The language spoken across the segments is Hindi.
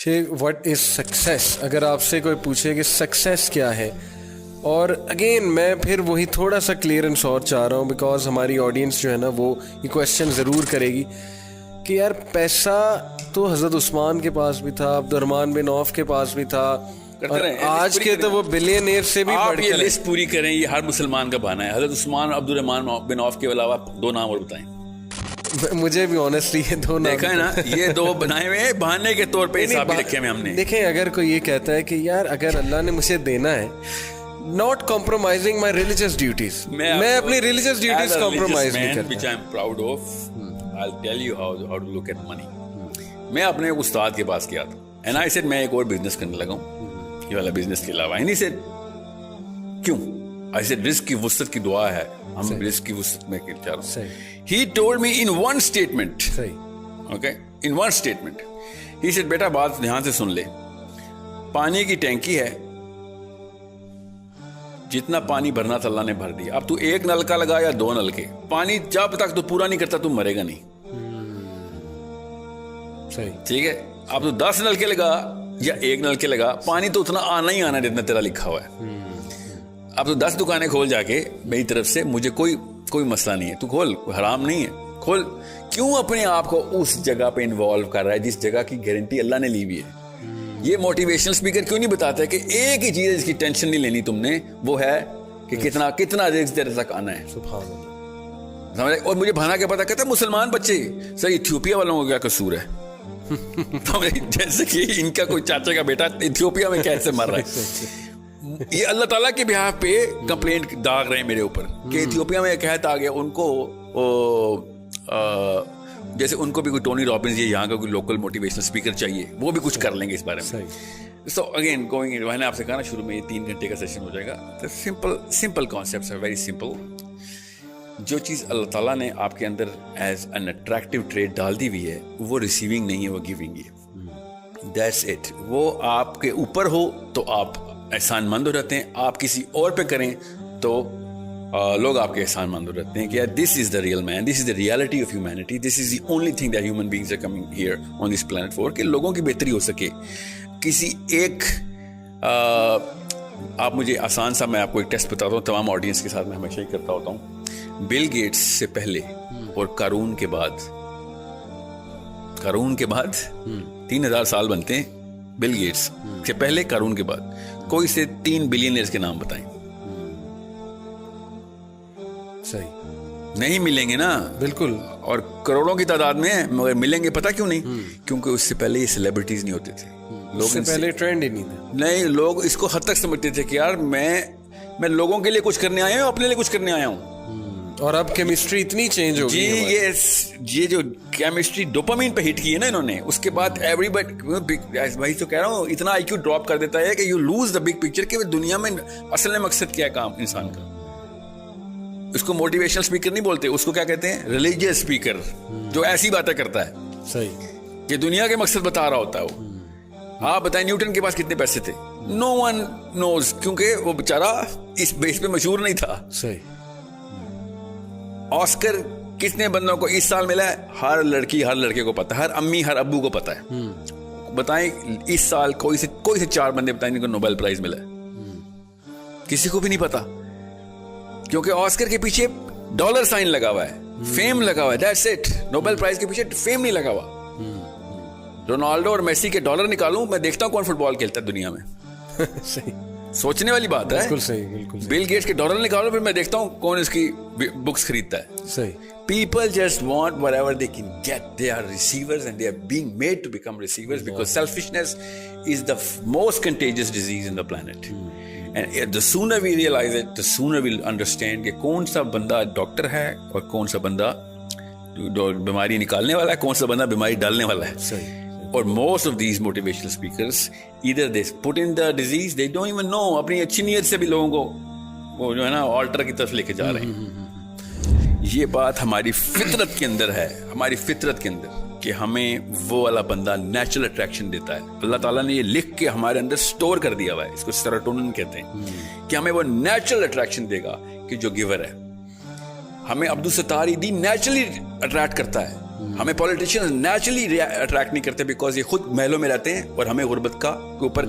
Sheikh, what is success? अगर आपसे कोई पूछे कि सक्सेस क्या है, और अगेन मैं फिर वही थोड़ा सा क्लियरेंस और चाह रहा हूँ, बिकॉज हमारी ऑडियंस जो है ना वो ये क्वेश्चन ज़रूर करेगी कि यार पैसा तो हज़रत उस्मान के पास भी था, अब्दुर्रहमान बिन औफ के पास भी था, और आज के तो वो बिलियनियर से भी आप ये लिस्ट पूरी करें, ये हर मुसलमान का बहाना है। हज़रत उस्मान अब्दुर्रहमान बिन औफ के अलावा 2 नाम और बताएं। मुझे भी ऑनेस्टली ये 2 नाम देखा है ना, ये 2 बनाए हुए हैं बहाने के तौर पे, हिसाब भी रखे हुए हमने। देखें, अगर कोई ये कहता है कि यार अगर अल्लाह ने मुझे देना है, not compromising my religious duties, मैं अपनी रिलीजियस ड्यूटीज कॉम्प्रोमाइज नहीं करता, which I am proud of. I will tell you how to look at money. मैं अपने उस्ताद के पास गया था, एंड आई सेड मैं एक और बिजनेस करने लगा हूं ये वाला बिजनेस के अलावा। एंड ही सेड क्यों? आई सेड रिस्क की वुसअत की दुआ है, हम रिस्क की वुसअत में चल रहे हैं। He told me in one statement, okay, in one statement, he said बेटा बात ध्यान से सुन ले, पानी की टैंकी है, जितना पानी भरना था अल्लाह ने भर दिया। अब तू 1 नलका लगा या 2 नलके, पानी जब तक तू पूरा नहीं करता तू मरेगा नहीं। सही, ठीक है? अब तू 10 नलके लगा या 1 नलके लगा, पानी तो उतना आना ही आना है जितना तेरा लिखा हुआ है। अब तू 10 दुकानें खोल जाके मेरी तरफ से, मुझे कोई मसला नहीं है, तू खोल, हराम नहीं है, खोल। क्यों अपने आप को उस जगह पे इन्वॉल्व कर रहा है जिस जगह की गारंटी अल्लाह ने ली हुई है? ये मोटिवेशनल स्पीकर क्यों नहीं बताता है कि एक ही चीज है जिसकी टेंशन नहीं लेनी तुमने, वो है कि कितना रिस्क तेरे तक आना है। सुभान अल्लाह। समझ? और मुझे भाना क्या पता, कहता मुसलमान बच्चे सर इथियोपिया वालों को क्या कसूर है? जैसे कि इनका कोई चाचा का बेटा इथियोपिया में कैसे मर रहा है। ये अल्लाह ताला के बिहाफ पे कंप्लेंट दाग रहे हैं मेरे ऊपर कि इथियोपिया में कहत आ गया उनको, जैसे उनको भी कोई टोनी रॉबिन्स या यहाँ का कोई लोकल मोटिवेशनल स्पीकर चाहिए, वो भी कुछ कर लेंगे इस बारे में। सो अगेन गोइंग, मैंने आपसे कहा ना शुरू में, ये 3 घंटे का सेशन हो जाएगा। तो सिंपल कॉन्सेप्ट्स है, वेरी सिंपल। जो चीज़ अल्लाह ताला ने आपके अंदर एज एन अट्रैक्टिव ट्रेड डाल दी हुई है, वो रिसीविंग नहीं है, वो गिविंग है। That's it. वो आपके ऊपर हो तो आप एहसानमंद हो जाते हैं, आप किसी और पे करें तो लोग आपके एहसानमंद हो जाते हैं कि यार this is the real man, this is the reality of humanity, this is the only thing that human beings are coming here on this planet for, कि लोगों की बेहतरी हो सके। किसी एक आप मुझे आसान सा, मैं आपको एक टेस्ट बताता हूँ, तमाम ऑडियंस के साथ मैं हमेशा ही करता होता हूँ। बिल गेट्स से पहले और कारून के बाद 3000 साल बनते हैं। बिल गेट्स से पहले, कारून के बाद कोई से 3 बिलियनर्स के नाम बताएं। सही, नहीं मिलेंगे ना, बिल्कुल, और करोड़ों की तादाद में है, मगर मिलेंगे पता क्यों नहीं? क्योंकि उससे पहले ये सेलिब्रिटीज नहीं होते थे, लोग उससे पहले ट्रेंड ही नहीं था। नहीं, लोग इसको हद तक समझते थे कि यार मैं लोगों के लिए कुछ करने आया हूँ, अपने लिए कुछ करने आया हूँ। और अब केमिस्ट्री इतनी चेंज हो गई है। ये जो केमिस्ट्री डोपामाइन पे हिट की है ना इन्होंने, उसके बाद एवरीबॉडी, भाई तो कह रहा हूँ, इतना आईक्यू ड्रॉप कर देता है कि you lose the big picture कि दुनिया में असल में मकसद क्या है काम इंसान का। उसको मोटिवेशनल स्पीकर नहीं बोलते, उसको क्या कहते हैं? रिलीजियस स्पीकर, जो ऐसी बातें करता है। सही, कि दुनिया के मकसद बता रहा होता है वो। हाँ बताएं, न्यूटन के पास कितने पैसे थे? नो वन नोज, क्योंकि वो बेचारा इस बेस पे मशहूर नहीं था। सही। ऑस्कर कितने बंदों को इस साल मिला है? हर लड़की हर लड़के को पता है, हर अम्मी हर अब्बू को पता है। बताएं इस साल कोई से 4 बंदे बताएं जिनको नोबेल प्राइज मिला है? किसी को भी नहीं पता, क्योंकि ऑस्कर के पीछे डॉलर साइन लगा हुआ है, फेम लगा हुआ है, दैट्स इट। नोबेल प्राइज के पीछे फेम नहीं लगा हुआ। रोनाल्डो और मेसी के डॉलर निकालूं, मैं देखता हूं कौन फुटबॉल खेलता है दुनिया में। सही, सोचने वाली बात है। बिल्कुल सही, बिल्कुल सही। बिल गेट्स के डॉलर निकालो, फिर मैं देखता हूं कौन इसकी बुक्स खरीदता है। सही। People just want whatever they can get. They are receivers and they are being made to become receivers because selfishness is the most contagious disease in the planet. And the sooner we realize it, the sooner we'll understand कि कौन सा बंदा डॉक्टर है और कौन सा बंदा बीमारी निकालने वाला है, कौन सा बंदा बीमारी डालने वाला है। सही। और most of these motivational speakers either they put in the disease, they don't even know, अपनी अच्छी नीयत से भी लोगों को वो जो है ना ऑल्टर की तरफ लेके जा रहे हैं। ये बात हमारी फितरत के अंदर है, हमारी फितरत के अंदर, कि हमें वो वाला बंदा नेचुरल अट्रैक्शन देता है। अल्लाह ताला ने ये लिख के हमारे अंदर स्टोर कर दिया हुआ है, इसको सेरोटोनिन कहते हैं, कि हमें वो नेचुरल अट्रैक्शन देगा कि जो गिवर है। हमें अब्दुल सत्तार ईदी नेचुरली अट्रैक्ट करता है, हमें पॉलिटिशियंस नेचुरली अट्रैक्ट नहीं करते बिकॉज ये खुद महलों में रहते हैं और हमें गुर्बत का के ऊपर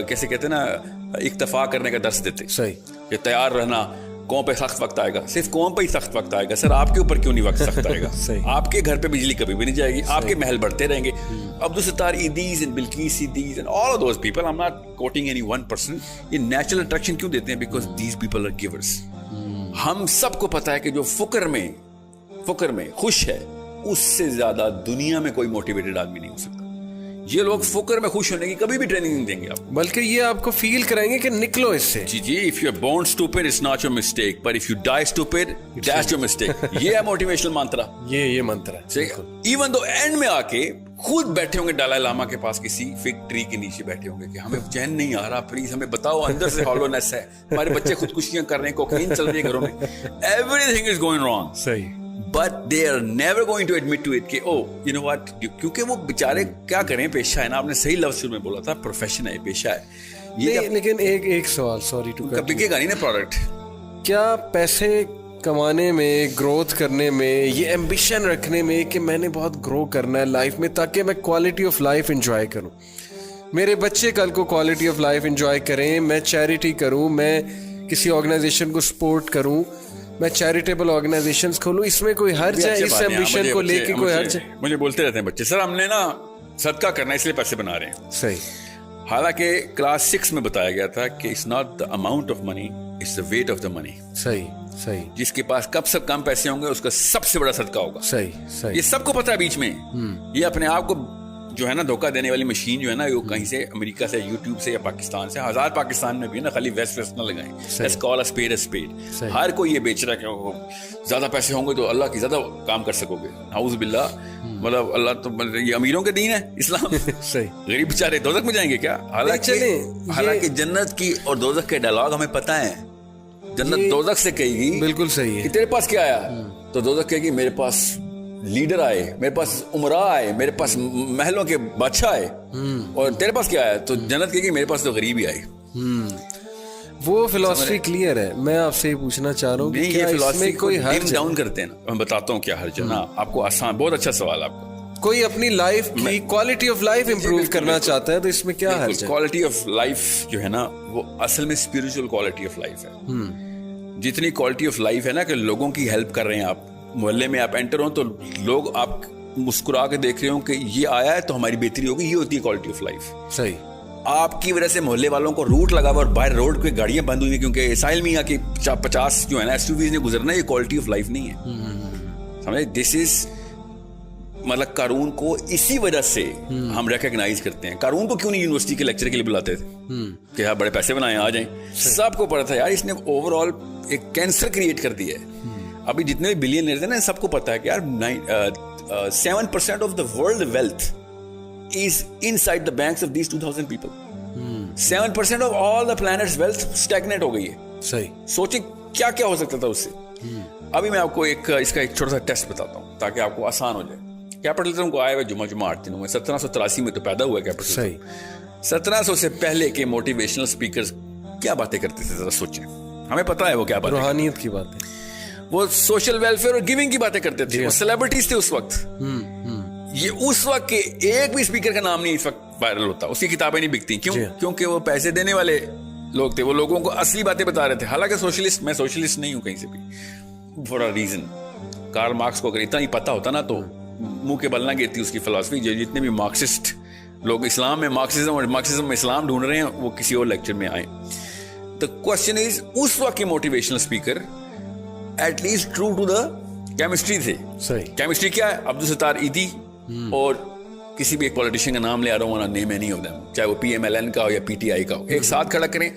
कैसे कहते हैं ना, इक्तफा करने का दर्स देते। सही। कि तैयार रहना, कौम पे सख्त वक्त आएगा। सिर्फ कौम पे ही सख्त वक्त आएगा सर, आपके ऊपर क्यों नहीं वक्त सख्त आएगा? आपके घर पे बिजली कभी भी नहीं जाएगी, आपके महल बढ़ते रहेंगे। Abdul Sattar Edhis and Bilquis Edhis and all of those people, I am not quoting any one person, ये नेचुरल अट्रैक्शन क्यों देते हैं? Because these people are givers. हम सबको पता है कि जो फुकर में खुश है, उससे ज्यादा दुनिया में कोई मोटिवेटेड आदमी नहीं हो सकता। ये लोग फुकर में खुश होने की कभी भी ट्रेनिंग नहीं देंगे आपको, बल्कि ये आपको फील कराएंगे कि निकलो इससे। जी, if you are born stupid it's not your mistake, but if you die stupid that's your mistake. ये है मोटिवेशनल मंत्र। ये मंत्र है। इवन दो एंड में आके खुद बैठे होंगे दलाई लामा के पास किसी फिग ट्री के नीचे बैठे होंगे कि हमें चैन नहीं आ रहा, प्लीज हमें बताओ, अंदर से हॉलोनेस है, हमारे बच्चे खुदकुशियां कर रहे हैं, कोकीन चल रही है घरों में, एवरीथिंग इज गोइंग रॉन्ग। सही। But they are never going to admit to it कि oh you know what, क्योंकि वो बेचारे क्या करें, पेशा है ना, आपने सही लफ्ज शुरू में बोला था, प्रोफेशन है, पेशा है ये। लेकिन एक सवाल, सॉरी टू कट, बिकेगा नहीं ना प्रोडक्ट। क्या पैसे कमाने में, ग्रोथ करने में, ये एम्बिशन रखने में कि मैंने बहुत ग्रो करना है लाइफ में ताकि मैं क्वालिटी ऑफ लाइफ एंजॉय करूं, मेरे बच्चे कल को क्वालिटी ऑफ लाइफ एंजॉय करें, मैं चैरिटी करूं, मैं किसी ऑर्गेनाइजेशन को सपोर्ट करूं, मैं चैरिटेबल ऑर्गेनाइजेशंस खोलूं, इसमें कोई हर्ज है? इस एम्बिशन को लेके कोई हर्ज है? मुझे बोलते रहते हैं बच्चे, सर हमने ना सदका करना है इसलिए पैसे बना रहे हैं। सही। हालांकि क्लास 6 में बताया गया था कि it's not the amount of money, it's the weight of the money. सही। जिसके पास कब से कम पैसे होंगे उसका सबसे बड़ा सदका होगा। सही। ये सबको पता है बीच में। ये अपने आप को जो है ना धोखा देने वाली मशीन जो है ना, वो कहीं से अमेरिका से, यूट्यूब से या पाकिस्तान से, हजार पाकिस्तान में भी है ना, खाली वेस्ट ना लगाएं। Let's call a spade a spade. हर कोई ये बेच रहा है कि ज्यादा पैसे होंगे तो अल्लाह की ज्यादा काम कर सकोगे। नाउज़ बिल्लाह, मतलब अल्लाह तो ये अमीरों के दीन है इस्लाम। सही। गरीब बेचारे दोज़ख में जाएंगे क्या? हालांकि जन्नत की और दोज़ख के डायलॉग हमें पता है। जन्नत दोज़ख से कहेगी, बिल्कुल सही है, तेरे पास क्या आया? तो दोज़ख कहेगी मेरे पास लीडर आए, मेरे पास उमरा आए, मेरे पास महलों के बादशाह आए, और तेरे पास क्या आया? तो जन्नत कहेगी मेरे पास तो गरीब ही आए। वो फिलॉसफी क्लियर है। मैं आपसे ये पूछना चाह रहा हूँ कि क्या इसमें कोई हर्ज डाउन करते हैं ना? मैं बताता हूँ क्या हर्ज है ना आपको। आसान, बहुत अच्छा सवाल आपका। कोई अपनी लाइफ की क्वालिटी ऑफ लाइफ इंप्रूव करना चाहता है तो इसमें क्या हर्ज है? क्वालिटी ऑफ लाइफ जो है ना, वो असल में स्पिरिचुअल क्वालिटी ऑफ लाइफ है। जितनी क्वालिटी ऑफ लाइफ है ना कि लोगों की हेल्प कर रहे हैं आप, मोहल्ले में आप एंटर हो तो लोग आप मुस्कुरा के देख रहे हो कि ये आया है तो हमारी बेहतरी होगी, ये होती है क्वालिटी ऑफ लाइफ। सही। आपकी वजह से मोहल्ले वालों को रूट लगा हुआ और बाहर रोड पे गाड़ियां बंद हुई क्योंकि साहिल मियां की 50 जो है ना एसयूवीज ने गुजरना, ये क्वालिटी ऑफ लाइफ नहीं है। समझे? दिस इज मतलब कारून को इसी वजह से हम रिकॉग्नाइज करते हैं। कारून को क्यों नहीं यूनिवर्सिटी के लेक्चर के लिए बुलाते थे कि हाँ बड़े पैसे बनाए आ जाएं? सबको पता था यार इसने ओवरऑल एक कैंसर क्रिएट कर दिया है। अभी जितने भी बिलियनर थे ना, सबको पता है कि यार 7% of the world wealth is inside the banks of these 2000 people. 7% of all the planet's wealth stagnate हो गई है। सही। सोचिए क्या क्या हो सकता था उससे। अभी मैं आपको इसका एक छोटा सा टेस्ट बताता हूँ ताकि आपको आसान हो जाए। कैपिटलिज्म को आए हुए जुमा 8 दिनों में 1783 में तो पैदा हुआ कैपिटलिज्म। सही। 1700 से पहले के मोटिवेशनल स्पीकर्स क्या बातें करते थे, जरा सोचें। हमें पता है वो क्या बातें, रूहानियत की बातें, वो सोशल वेलफेयर और गिविंग की बातें करते थे। वो सेलिब्रिटीज थे उस वक्त। ये उस वक्त के एक भी स्पीकर का नाम नहीं इस वक्त वायरल होता, उसकी किताबें नहीं बिकती। क्यों? क्योंकि वो पैसे देने वाले लोग थे, वो लोगों को असली बातें बता रहे थे। हालांकि सोशलिस्ट, मैं सोशलिस्ट नहीं हूं कहीं से भी, for a reason. Karl Marx को अगर इतना ही पता होता ना तो मुंह के बल ना गिरती उसकी फिलॉसफी। जो जितने भी मार्क्सिस्ट लोग इस्लाम में मार्क्सिज्म और मार्क्सिज्म में इस्लाम ढूंढ रहे हैं, वो किसी और लेक्चर में आए। द क्वेश्चन इज, उस वक्त के motivational speaker at least true to the chemistry थे। सही। केमिस्ट्री क्या है? अब्दुल सत्तार ईदी और किसी भी एक पॉलिटिशियन का नाम ले आ रहा हूँ, नेम एनी ऑफ देम, चाहे वो PMLN का हो या PTI का हो, एक साथ खड़ा करें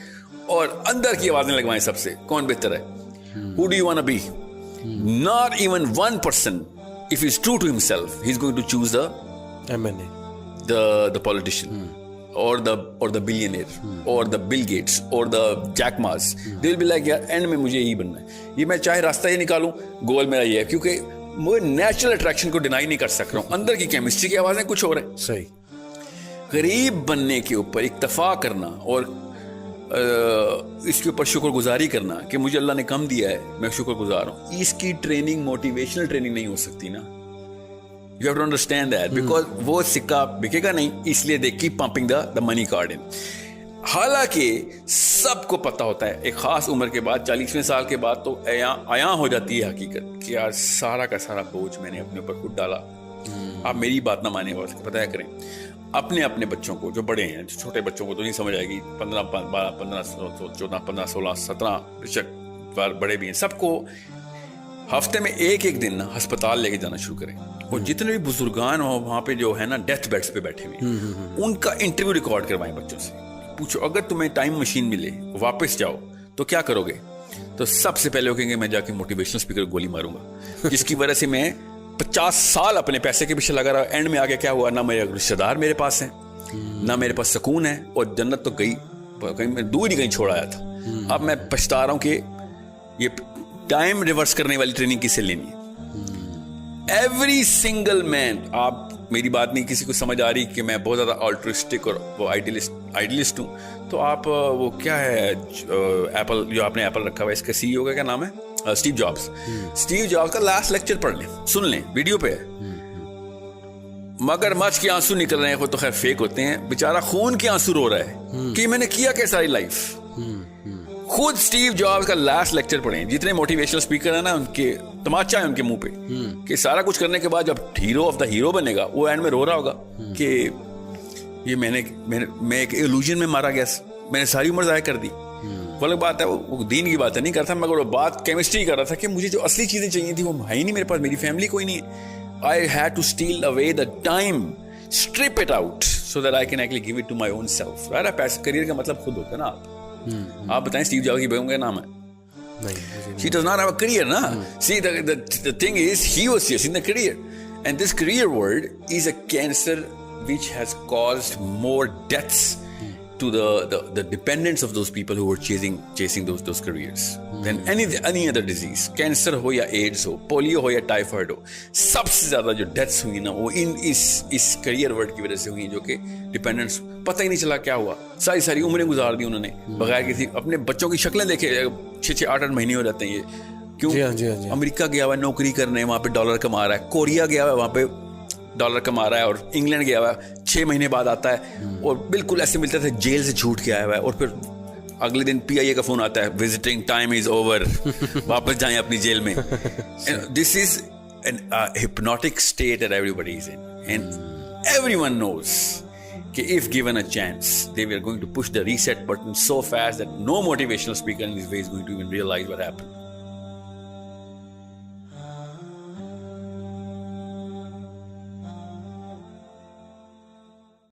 और अंदर की आवाजें लगवाएं सबसे, कौन बेहतर है? Who do you want to be? Not even one person, if he's true to himself, he's going to choose the MNA, the politician, or the billionaire, or the Bill Gates, or the Jack Ma's. They will be like, यार एंड में मुझे यही बनना है, ये मैं चाहे रास्ता ही निकालूं, गोल मेरा ये है, क्योंकि मैं नेचुरल अट्रैक्शन को डिनाई नहीं कर सक रहा हूं। अंदर की केमिस्ट्री की आवाजें कुछ और है। सही। गरीब बनने के ऊपर इक्तफा करना और इसके ऊपर शुक्रगुजारी करना कि मुझे अल्लाह ने कम दिया है, मैं शुक्रगुजार हूं, इसकी ट्रेनिंग मोटिवेशनल ट्रेनिंग नहीं हो सकती ना। You have to understand that because वो सिक्का बिकेगा नहीं, इसलिए they keep pumping the money card in. हालांकि सबको पता होता है एक खास उम्र के बाद, 40वें साल के बाद तो आया हो जाती है हकीकत कि यार सारा का सारा बोझ मैंने अपने ऊपर खुद डाला. आप मेरी बात ना माने और बताया करें अपने अपने बच्चों को, जो बड़े हैं, जो छोटे बच्चों को तो नहीं समझ आएगी, 15, 14, 15, 16, 17 बेशक बड़े भी हैं, सबको हफ्ते में एक दिन ना अस्पताल लेके जाना शुरू करें. और जितने भी बुजुर्गान हो वहाँ पे जो है ना डेथ बेड्स पे बैठे हुए, उनका इंटरव्यू रिकॉर्ड करवाएं बच्चों से. पूछो अगर तुम्हें टाइम मशीन मिले, वापस जाओ तो क्या करोगे? तो सबसे पहले वो कहेंगे मैं जाके मोटिवेशनल स्पीकर गोली मारूंगा, जिसकी वजह से मैं 50 साल अपने पैसे के पीछे लगा रहा. एंड में आगे क्या हुआ, ना मेरे रिश्तेदार मेरे पास हैं, ना मेरे पास सुकून है, और जन्नत तो गई कहीं मैं दूर ही कहीं छोड़ आया था. अब मैं पछता रहा हूं कि ये टाइम रिवर्स करने वाली ट्रेनिंग किसे लेनी है. एवरी सिंगल मैन, आप मेरी बात नहीं किसी को समझ आ रही कि मैं बहुत ज्यादा ऑल्ट्रिस्टिक और वो आइडियलिस्ट हूं, तो आप वो क्या है एप्पल, जो आपने एप्पल रखा हुआ है, इसका सीईओ का क्या नाम है, स्टीव जॉब्स. स्टीव जॉब्स का लास्ट लेक्चर पढ़ लें, सुन लें, वीडियो पे है. मगरमच्छ के आंसू निकल रहे हैं, वो तो खैर फेक होते हैं, बेचारा खून के आंसू रो रहा है कि मैंने किया क्या सारी लाइफ. खुद स्टीव जॉब्स का लास्ट लेक्चर पढ़ें. जितने मोटिवेशनल स्पीकर है ना, उनके तमाचा है उनके मुंह पे कि सारा कुछ करने के बाद जब हीरो ऑफ द हीरो बनेगा, वो एंड में रो रहा होगा कि ये मैं एक इल्यूजन में मारा गया, मैंने सारी उम्र जाया कर दी. वो अलग बात है, वो दीन की बात है नहीं करता, मगर वो बात केमिस्ट्री कर रहा था कि मुझे जो असली चीजें चाहिए थी वो है ही नहीं मेरे पास, मेरी फैमिली कोई नहीं है. I had to steal away the time, strip it out so that I can actually give it to my own self. यार पैसे करियर का मतलब खुद होता है ना. आप बताएं स्टीव जॉब्स की बेगम का नाम है? She does not have a career, na? See, the thing is, he was chasing the career, and this career world is a cancer which has caused more deaths to the dependents of those people who were chasing those careers than any other disease. Cancer हो या AIDS हो, पोलियो हो या टाइफाइड हो, सबसे ज्यादा जो डेथ्स हुई ना वो इस करियर वर्ड की वजह से हुई, जो कि डिपेंडेंट्स पता ही नहीं चला क्या हुआ. सारी उम्रें गुजार दी उन्होंने बगैर किसी, अपने बच्चों की शक्लें देखे 6-6, 8-8 महीने हो जाते हैं ये. क्यों? जी हाँ. अमेरिका गया हुआ नौकरी करने, वहां पे डॉलर कमा रहा है. कोरिया गया हुआ वहां पे डॉलर कमा रहा है, और इंग्लैंड गया हुआ 6 महीने बाद आता है और बिल्कुल ऐसे मिलता था जेल से छूट के आया हुआ है, और फिर अगले दिन PIA का फोन आता है, विजिटिंग टाइम इज ओवर, वापस जाएं अपनी जेल में. This is an hypnotic state that everybody is in, and everyone knows कि if given a chance they were going to push the reset button so fast that no motivational speaker in his way is going to even realize what happened.